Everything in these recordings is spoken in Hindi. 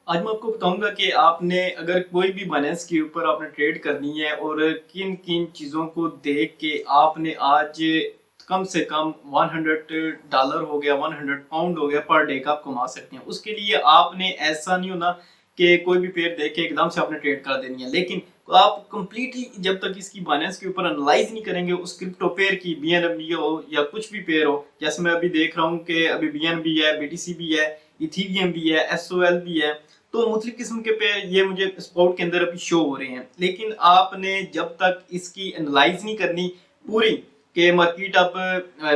आज मैं आपको बताऊंगा कि आपने अगर कोई भी बाइनेंस के ऊपर आपने ट्रेड करनी है और किन किन चीज़ों को देख के आपने आज कम से कम $100 हो गया, £100 हो गया पर डे का आप कमा सकते हैं। उसके लिए आपने ऐसा नहीं होना कि कोई भी पेयर देख के एकदम से आपने ट्रेड कर देनी है, लेकिन आप कंप्लीटली जब तक इसकी बाइनेंस के ऊपर एनालाइज नहीं करेंगे उस क्रिप्टो पेयर की, बीएनबी हो या कुछ भी पेयर हो, जैसे मैं अभी देख रहा हूँ कि अभी बीएनबी है, बीटीसी भी है, इथीरियम भी है, एसओएल भी है, तो मुख्तलिफ किस्म के पेयर ये मुझे स्पॉट के अंदर अभी शो हो रहे हैं। लेकिन आपने जब तक इसकी एनालाइज नहीं करनी पूरी कि मार्केट आप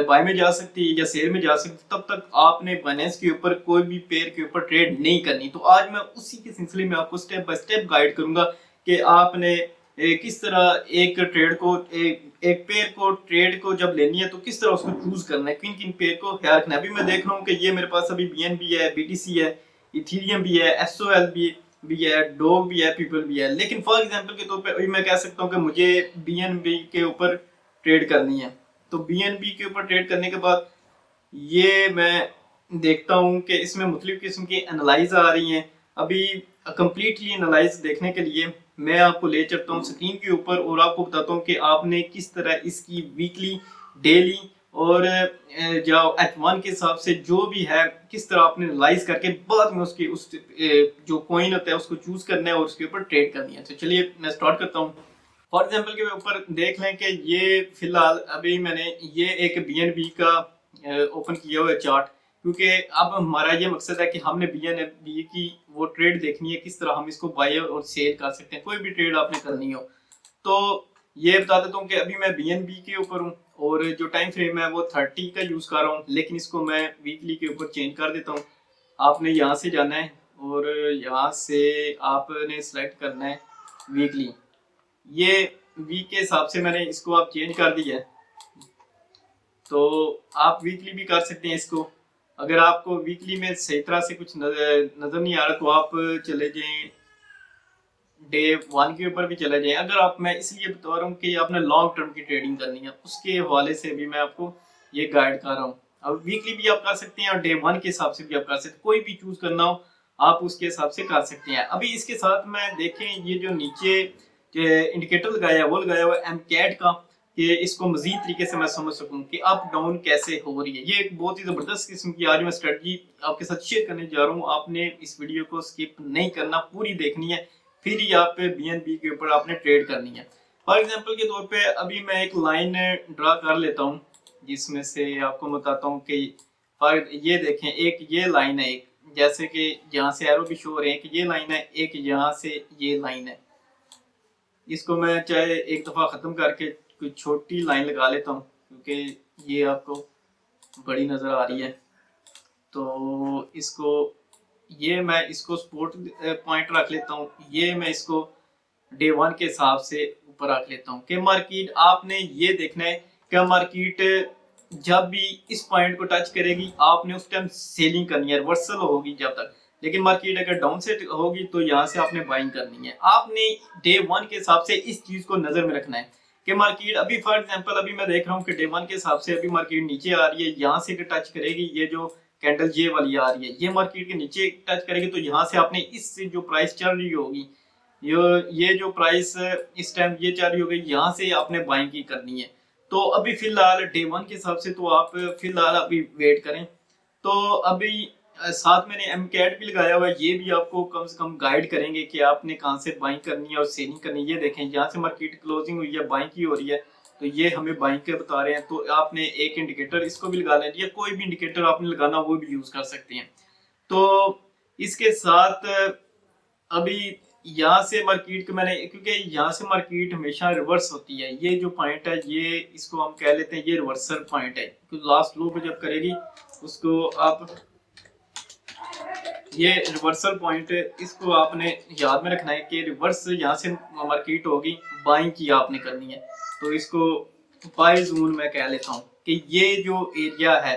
बाय में जा सकती है या सेल में जा सकती है, तब तक आपने बाइनेंस के ऊपर कोई भी पेयर के ऊपर ट्रेड नहीं करनी। तो आज मैं उसी के सिलसिले में आपको स्टेप बाय स्टेप गाइड करूंगा कि आपने किस तरह एक ट्रेड को एक पेयर को ट्रेड को जब लेनी है तो किस तरह उसको चूज करना है, किन किन पेयर को ख्याल रखना है। अभी मैं देख रहा हूँ कि ये मेरे पास अभी बीएनबी है, बीटीसी है, इथीरियम भी है, एसओएल भी है, डॉग भी है, पीपल भी है। लेकिन फॉर एग्जांपल के तौर पे अभी मैं कह सकता हूँ कि मुझे बीएनबी के ऊपर ट्रेड करनी है। तो बीएनबी के ऊपर ट्रेड करने के बाद ये मैं देखता हूँ कि इसमें मुख्तलिफ किस्म की एनालाइज आ रही हैं। अभी कंप्लीटली एनालाइज देखने के लिए मैं आपको ले चलता हूँ स्क्रीन के ऊपर और आपको बताता हूँ कि आपने किस तरह इसकी वीकली, डेली और जो H1 के हिसाब से जो भी है किस तरह आपने एनालाइज करके बाद में उसके उस जो कॉइन होता है उसको चूज करना है और उसके ऊपर ट्रेड करनी है। तो चलिए मैं स्टार्ट करता हूँ। फॉर एग्जाम्पल के ऊपर देख लें कि ये फिलहाल अभी मैंने ये एक बीएनबी का ओपन किया हुआ है चार्ट, क्योंकि अब हमारा ये मकसद है कि हमने बीएनबी की वो ट्रेड देखनी है किस तरह हम इसको बाय और सेल कर सकते हैं। कोई भी ट्रेड आपने करनी हो तो ये बता देता हूँ कि अभी मैं बीएनबी के ऊपर हूँ और जो टाइम फ्रेम है वो 30 का यूज कर रहा हूँ, लेकिन इसको मैं वीकली के ऊपर चेंज कर देता हूँ। आपने यहाँ से जाना है और यहाँ से आपने सेलेक्ट करना है वीकली। ये वीक के हिसाब से मैंने इसको आप चेंज कर दिया है, तो आप वीकली भी कर सकते हैं इसको। अगर आपको वीकली में सही तरह से कुछ नजर नहीं आ रहा तो आप चले जाएं डे 1 के ऊपर भी चले जाएं। अगर आप, मैं इसलिए बता रहा हूँ कि आपने लॉन्ग टर्म की ट्रेडिंग करनी है, उसके हवाले से भी मैं आपको ये गाइड कर रहा हूँ। अब वीकली भी आप कर सकते हैं और डे 1 के हिसाब से भी आप कर सकते हैं, कोई भी चूज करना हो आप उसके हिसाब से कर सकते हैं। अभी इसके साथ में देखें ये जो नीचे इंडिकेटर लगाया है वो लगाया हुआ एम कैट का, कि इसको मजीद तरीके से मैं समझ सकूं कि अप डाउन कैसे हो रही है। ये एक बहुत ही जबरदस्त किस्म की आज मैं स्ट्रेटजी आपके साथ शेयर करने जा रहा हूँ। आपने इस वीडियो को स्किप नहीं करना, पूरी देखनी है, फिर ही आप पे बीएनबी के ऊपर आपने ट्रेड करनी है। फॉर एग्जांपल के तौर पे अभी मैं एक लाइन ड्रा कर लेता हूँ जिसमें से आपको बताता हूँ कि ये देखें, एक ये लाइन है, एक जैसे कि यहाँ से एरो भी शो हो रहे हैं कि ये लाइन है, एक यहाँ से ये लाइन है। इसको मैं चाहे एक दफा खत्म करके कोई छोटी लाइन लगा लेता हूँ क्योंकि ये आपको बड़ी नजर आ रही है। तो इसको ये मैं इसको सपोर्ट पॉइंट रख लेता हूँ, ये मैं इसको डे 1 के हिसाब से ऊपर रख लेता हूँ कि मार्केट, आपने ये देखना है कि मार्केट जब भी इस पॉइंट को टच करेगी आपने उस टाइम सेलिंग करनी है, रिवर्सल होगी जब तक। लेकिन मार्केट अगर डाउन सेट होगी तो यहाँ से आपने बाइंग करनी है। आपने डे 1 के हिसाब से इस चीज को नजर में रखना है कि मार्केट अभी फॉर एग्जांपल अभी मैं देख रहा हूँ कि डे 1 के हिसाब से अभी मार्केट नीचे आ रही है, यहाँ से टच करेगी, ये जो कैंडल ये वाली आ रही है ये मार्केट के नीचे टच करेगी तो यहाँ से आपने इस जो प्राइस चल रही होगी, ये जो प्राइस इस टाइम ये चल रही होगी, यहाँ से आपने बाइंग की करनी है। तो अभी फिलहाल डे 1 के हिसाब से तो आप फिलहाल अभी वेट करें। तो अभी साथ मैंने एम कैट भी लगाया हुआ है, ये भी आपको कम से कम गाइड करेंगे कि आपने कहाँ से बाइंग करनी है और सेलिंग करनी है। ये देखें यहाँ से मार्केट क्लोजिंग हुई है, बाइंग की हो रही है, तो ये हमें बाइंग के बता रहे हैं। तो आपने एक इंडिकेटर इसको भी लगा लें, या कोई भी इंडिकेटर आपने लगाना वो भी यूज कर सकते हैं। तो इसके साथ अभी यहाँ से मार्केट को मैंने, क्योंकि यहाँ से मार्केट हमेशा रिवर्स होती है, ये जो पॉइंट है ये इसको हम कह लेते हैं ये रिवर्सल पॉइंट है, क्योंकि लास्ट लो पे जब करेगी उसको आप, ये रिवर्सल पॉइंट है, इसको आपने याद में रखना है कि रिवर्स यहाँ से मार्केट होगी, बाइंग की आपने करनी है। तो इसको बाय जोन में कह लेता हूँ कि ये जो एरिया है,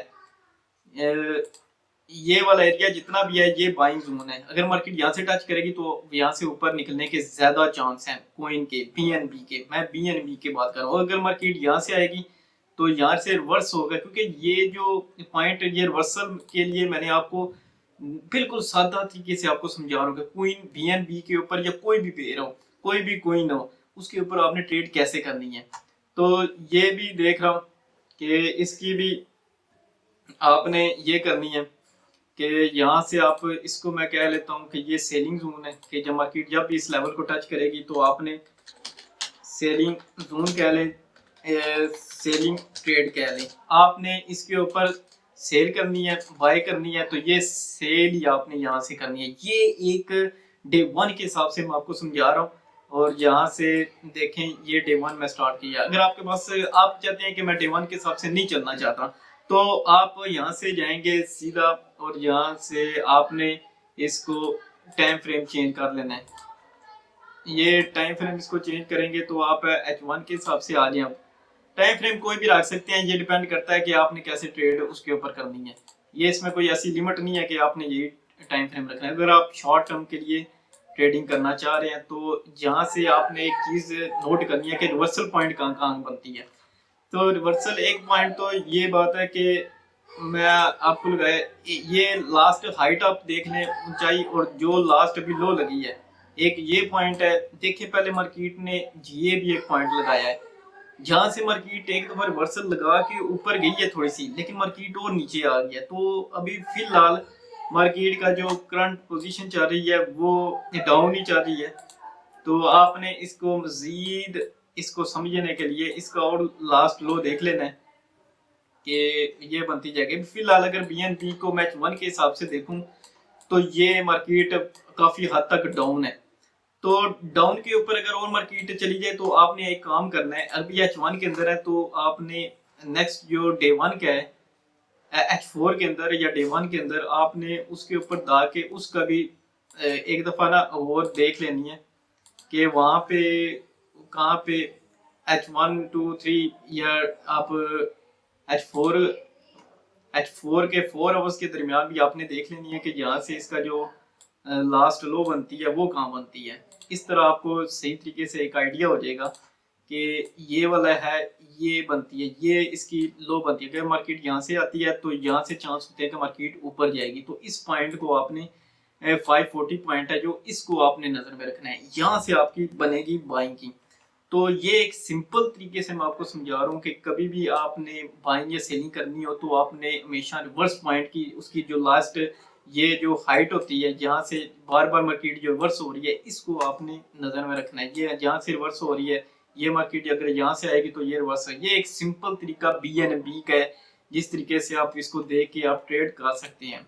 ये वाला एरिया जितना भी है ये बाइंग जोन है। अगर मार्केट यहाँ से टच करेगी तो यहाँ से ऊपर निकलने के ज्यादा चांस हैं कॉइन के, बीएनबी के, मैं बीएनबी की बात कर रहा हूँ। अगर मार्केट यहाँ से आएगी तो यहाँ से रिवर्स होगा, क्योंकि ये जो पॉइंट ये रिवर्सल के लिए मैंने आपको बिल्कुल सादा तरीके से आपको समझा रहा हूँ कि क्वीन बीएनबी के ऊपर या कोई भी पेयर हो, कोई भी क्वीन हो, उसके ऊपर आपने ट्रेड कैसे करनी है। तो ये भी देख रहा हूँ कि इसकी भी आपने ये करनी है कि यहाँ से आप इसको मैं कह लेता हूँ कि ये सेलिंग जोन है, कि जब मार्केट जब भी इस लेवल को टच करेगी तो आपने सेलिंग जोन कह लें, सेलिंग ट्रेड कह लें, आपने इसके ऊपर सेल करनी है, बाय करनी है, तो ये सेल ही आपने यहाँ से करनी है। ये एक डे वन के हिसाब से मैं आपको समझा रहा हूँ। और यहाँ से देखें, ये डे वन में स्टार्ट किया। अगर आपके पास आप चाहते हैं कि मैं डे वन के हिसाब से नहीं चलना चाहता, तो आप यहाँ से जाएंगे सीधा और यहाँ से आपने इसको टाइम फ्रेम चेंज कर लेना है। ये टाइम फ्रेम इसको चेंज करेंगे तो आप H1 के हिसाब से आ जाए। आप टाइम फ्रेम कोई भी रख सकते हैं, ये डिपेंड करता है कि आपने कैसे ट्रेड उसके ऊपर करनी है। ये इसमें कोई ऐसी लिमिट नहीं है कि आपने ये टाइम फ्रेम रखना है। अगर आप शॉर्ट टर्म के लिए ट्रेडिंग करना चाह रहे हैं तो यहाँ से आपने एक चीज नोट करनी है कि रिवर्सल पॉइंट कहाँ कहाँ बनती है। तो रिवर्सल एक पॉइंट तो ये बात है कि मैं आपको लगाया, ये लास्ट हाइट आप देख लें ऊंचाई, और जो लास्ट अभी लो लगी है एक ये पॉइंट है। देखिए पहले मार्केट ने ये भी एक पॉइंट लगाया है, जहां से मार्केट एक दफा रिवर्सल लगा के ऊपर गई है थोड़ी सी, लेकिन मार्केट और नीचे आ गया। तो अभी फिलहाल मार्केट का जो करंट पोजीशन चल रही है वो डाउन ही चल रही है। तो आपने इसको मजीद इसको समझने के लिए इसका और लास्ट लो देख लेना है कि ये बनती जाएगी। फिलहाल अगर बीएनपी को मैं H1 के हिसाब से देखूं तो ये मार्केट काफी हद तक डाउन है। तो डाउन के ऊपर अगर और मार्केट चली जाए तो आपने एक काम करना है। अभी H1 के अंदर है तो आपने नेक्स्ट जो डे वन का है H4 के अंदर या डे वन के अंदर आपने उसके ऊपर दा के उसका भी एक दफा ना और देख लेनी है कि वहां पे कहाँ पे H1 2 3 या आप H4 के 4 आवर्स के दरमियान भी आपने देख लेनी है कि यहाँ से इसका जो लास्ट लो बनती है वो कहाँ बनती है। इस तरह आपको सही तरीके से एक आइडिया हो जाएगा कि ये वाला है, ये बनती है, ये इसकी लो बनती है। अगर मार्केट यहाँ से आती है तो यहाँ से चांस होते हैं कि मार्केट ऊपर जाएगी। तो इस पॉइंट को आपने 540 पॉइंट है जो, इसको आपने नजर में रखना है, यहाँ से आपकी बनेगी बाइंग की। तो ये एक सिंपल तरीके से मैं आपको समझा रहा हूँ कि कभी भी आपने बाइंग या सेलिंग करनी हो तो आपने हमेशा रिवर्स पॉइंट की उसकी जो लास्ट ये जो हाइट होती है जहाँ से बार बार मार्केट जो रिवर्स हो रही है इसको आपने नजर में रखना है। ये जहाँ से रिवर्स हो रही है ये मार्केट अगर यहाँ से आएगी तो ये रिवर्स है। ये एक सिंपल तरीका BNB का है जिस तरीके से आप इसको देख के आप ट्रेड कर सकते हैं।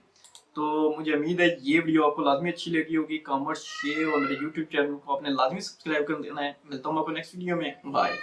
तो मुझे उम्मीद है ये वीडियो आपको लाजमी अच्छी लगी होगी। कॉमर्स शेयर और मेरे यूट्यूब चैनल को आपने लाजमी सब्सक्राइब कर देना है। मिलता हूँ आपको नेक्स्ट वीडियो में। बाय।